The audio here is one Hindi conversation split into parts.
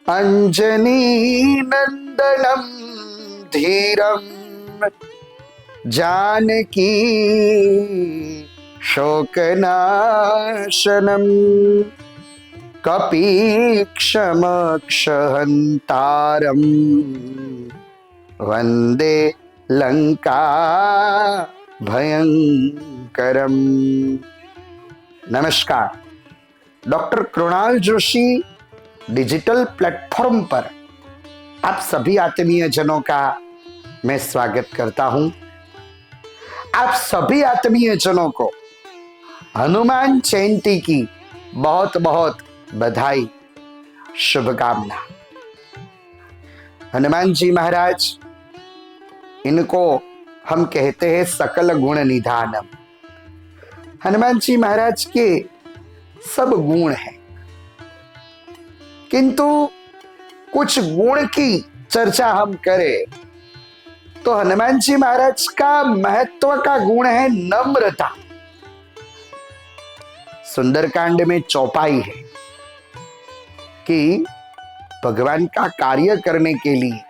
अंजनी नंदनम धीरम जानकी शोकनाशनम कपीक्षमक्षहंतारम वंदे लंका भयंकरम। नमस्कार, doctor Krunal Joshi digital platform पर आप सभी आत्मीय जनों का मैं स्वागत करता हूं। आप सभी आत्मीय जनों को हनुमान जयंती की बहुत बहुत बधाई, शुभकामना। हनुमान जी महाराज, इनको हम कहते हैं सकल गुण निधानम। हनुमान जी महाराज के सब गुण हैं, किंतु कुछ गुण की चर्चा हम करें तो हनुमान जी महाराज का महत्व का गुण है नम्रता। सुंदरकांड में चौपाई है कि भगवान का कार्य करने के लिए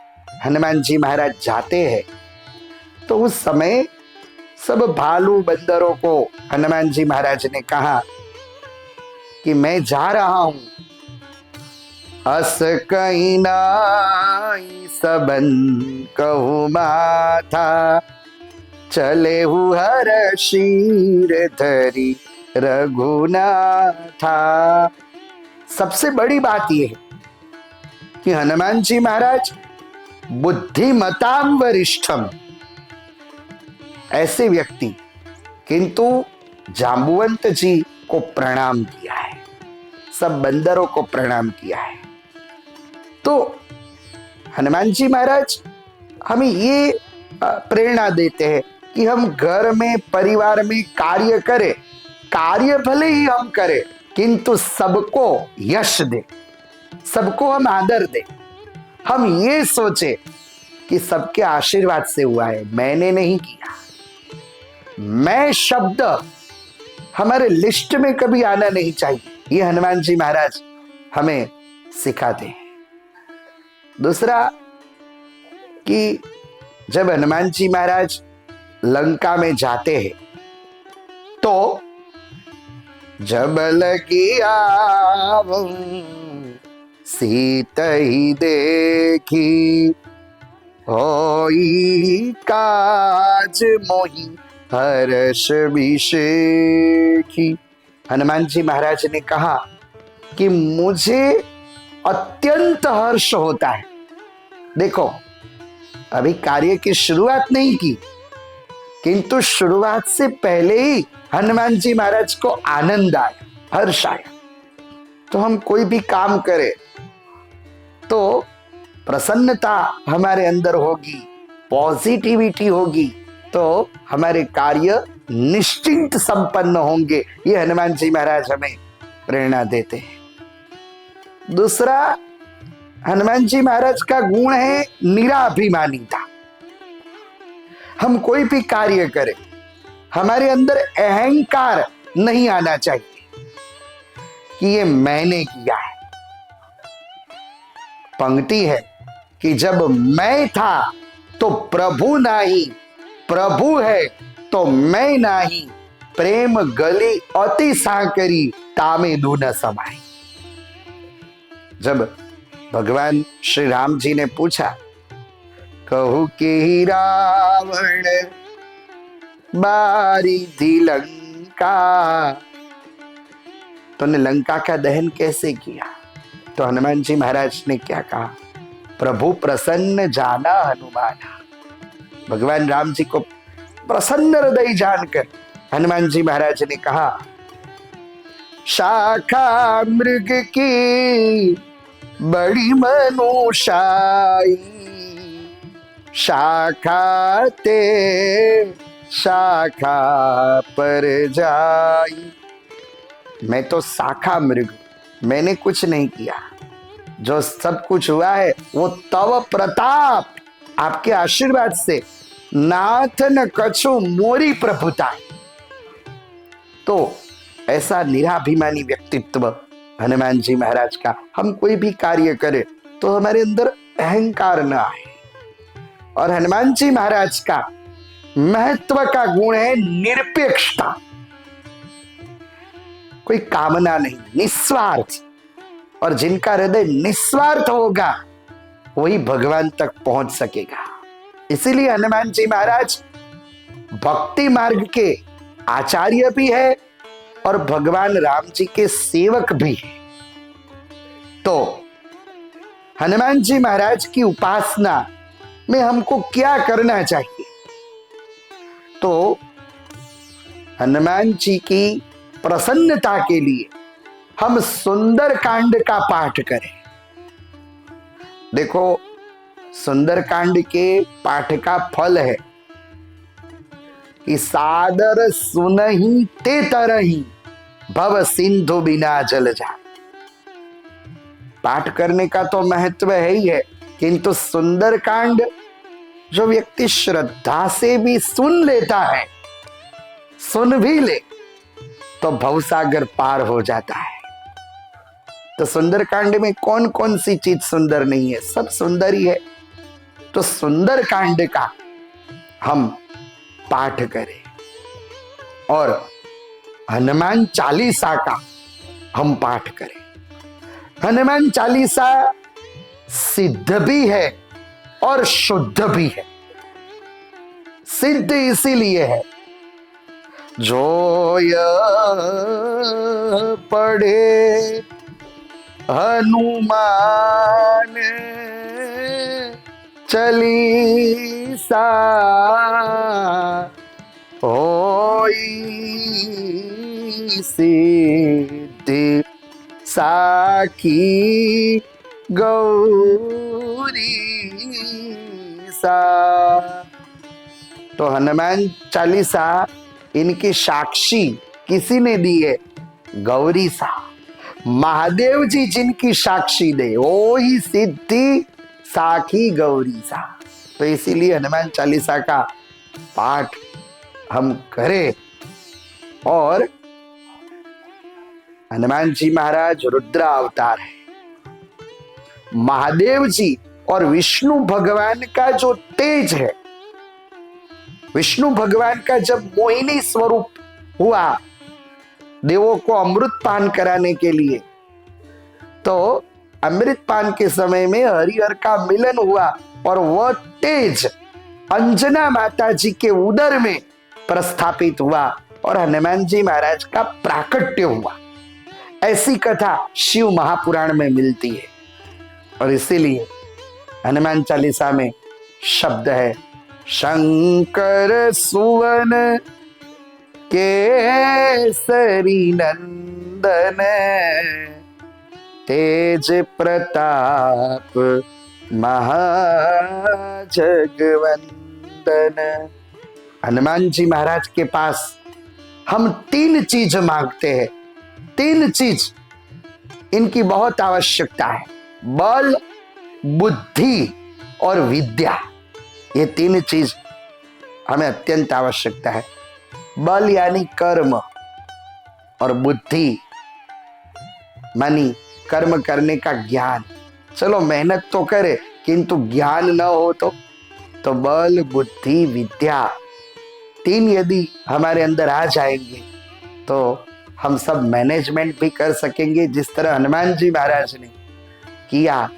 हनुमान जी महाराज जाते हैं, तो उस समय सब भालू बंदरों को हनुमान जी महाराज ने कहा कि मैं जा रहा हूं, अस कहीं नाई सबन कहु माथा, चले हर शीर धरी रघुनाथा। सबसे बड़ी बात यह है कि हनुमान जी महाराज बुद्धिमताम वरिष्ठम, ऐसे व्यक्ति, किंतु जांबुवंत जी को प्रणाम किया है, सब बंदरों को प्रणाम किया है। तो हनुमान जी महाराज हमें ये प्रेरणा देते हैं कि हम घर में, परिवार में कार्य करें, कार्य भले ही हम करें, किंतु सबको यश दे, सबको हम आदर दे। हम ये सोचे कि सबके आशीर्वाद से हुआ है, मैंने नहीं किया। मैं शब्द हमारे लिस्ट में कभी आना नहीं चाहिए, ये हनुमान जी महाराज हमें सिखाते हैं। दूसरा कि जब हनुमान जी महाराज लंका में जाते हैं तो जब लगी आवूं सीता ही देखी, होई काज मोही हर्ष विशेखी। हनुमान जी महाराज ने कहा कि मुझे अत्यंत हर्ष होता है। देखो, अभी कार्य की शुरुआत नहीं की, किंतु शुरुआत से पहले ही हनुमान जी महाराज को आनंद आया, हर्ष आया। तो हम कोई भी काम करें तो प्रसन्नता हमारे अंदर होगी, पॉजिटिविटी होगी, तो हमारे कार्य निश्चिंत संपन्न होंगे। ये हनुमान जी महाराज हमें प्रेरणा देते हैं। दूसरा, हनुमान जी महाराज का गुण है निराभिमानिता। हम कोई भी कार्य करें, हमारे अंदर अहंकार नहीं आना चाहिए कि ये मैंने किया है। पंक्ति है कि जब मैं था तो प्रभु नाही, प्रभु है तो मैं नाही, प्रेम गली अति साकरी तामे दून समाई। जब भगवान श्री राम जी ने पूछा, कहू कि रावण बारी थी लंका, तो ने लंका का दहन कैसे किया? तो हनुमान जी महाराज ने क्या कहा? प्रभु प्रसन्न जाना हनुमाना। भगवान राम जी को प्रसन्न हृदय जानकर हनुमान जी महाराज ने कहा, शाखा मृग की बड़ी मनुषाई, शाखा ते शाखा पर जाई। मैं तो शाखा मृग, मैंने कुछ नहीं किया, जो सब कुछ हुआ है वो तव प्रताप, आपके आशीर्वाद से, नाथ न कछु मोरी प्रभुता। तो ऐसा निराभिमानी व्यक्तित्व हनुमान जी महाराज का। हम कोई भी कार्य करें तो हमारे अंदर अहंकार न आए। और हनुमान जी महाराज का महत्व का गुण है निरपेक्षता, कोई कामना नहीं, निस्वार्थ। और जिनका हृदय निस्वार्थ होगा वही भगवान तक पहुंच सकेगा। इसीलिए हनुमान जी महाराज भक्ति मार्ग के आचार्य भी है और भगवान राम जी के सेवक भी है। तो हनुमान जी महाराज की उपासना में हमको क्या करना चाहिए? तो हनुमान जी की प्रसन्नता के लिए हम सुंदर कांड का पाठ करें। देखो, सुंदर कांड के पाठ का फल है कि सादर सुनहि ते तरहि भव सिंधु बिना जल जा। पाठ करने का तो महत्व है ही है, किंतु सुंदर कांड जो व्यक्ति श्रद्धा से भी सुन लेता है, सुन भी ले, तो भवसागर पार हो जाता है। तो सुंदर कांड में कौन कौन सी चीज सुंदर नहीं है? सब सुंदर ही है। तो सुंदर कांड का हम पाठ करें और हनुमान चालीसा का हम पाठ करें। हनुमान चालीसा सिद्ध भी है और शुद्ध भी है। सिद्ध इसीलिए है, जो यह पढ़े हनुमान चालीसा होई सिद्धि साखी गौरी सा। तो हनुमान चालीसा इनकी साक्षी किसी ने दी है? गौरी सा। महादेव जी जिनकी साक्षी दे वो ही सिद्धि साखी गौरी सा। तो इसीलिए हनुमान चालीसा का पाठ हम करें। और हनुमान जी महाराज रुद्र अवतार है। महादेव जी और विष्णु भगवान का जो तेज है, विष्णु भगवान का जब मोहिनी स्वरूप हुआ देवों को अमृत पान कराने के लिए, तो अमृत पान के समय में हरिहर का मिलन हुआ और वह तेज अंजना माता जी के उदर में प्रस्थापित हुआ और हनुमान जी महाराज का प्राकट्य हुआ। ऐसी कथा शिव महापुराण में मिलती है। और इसीलिए हनुमान चालीसा में शब्द है, शंकर सुवन केसरी नंदन तेज प्रताप महाजगवंदन। हनुमान जी महाराज के पास हम 3 चीज मांगते हैं। 3 चीज इनकी बहुत आवश्यकता है, बल, बुद्धि और विद्या। ये 3 चीज हमें अत्यंत आवश्यकता है। बल यानी कर्म और बुद्धि मानी कर्म करने का ज्ञान। चलो मेहनत तो करे किंतु ज्ञान न हो तो बल, बुद्धि, विद्या 3 यदि हमारे अंदर आ जाएंगे तो हम सब मैनेजमेंट भी कर सकेंगे जिस तरह हनुमान जी महाराज ने किया।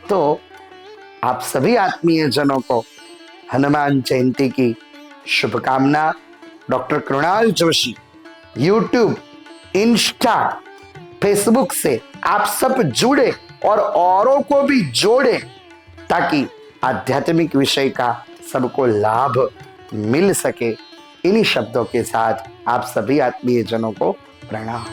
तो आप सभी आत्मीय जनों को हनुमान जयंती की शुभकामना। Doctor Krunal Joshi YouTube, Insta, Facebook से आप सब जुड़े और औरों को भी जोड़े ताकि आध्यात्मिक विषय का सबको लाभ मिल सके। इन्हीं शब्दों के साथ आप सभी आत्मीय जनों को प्रणाम।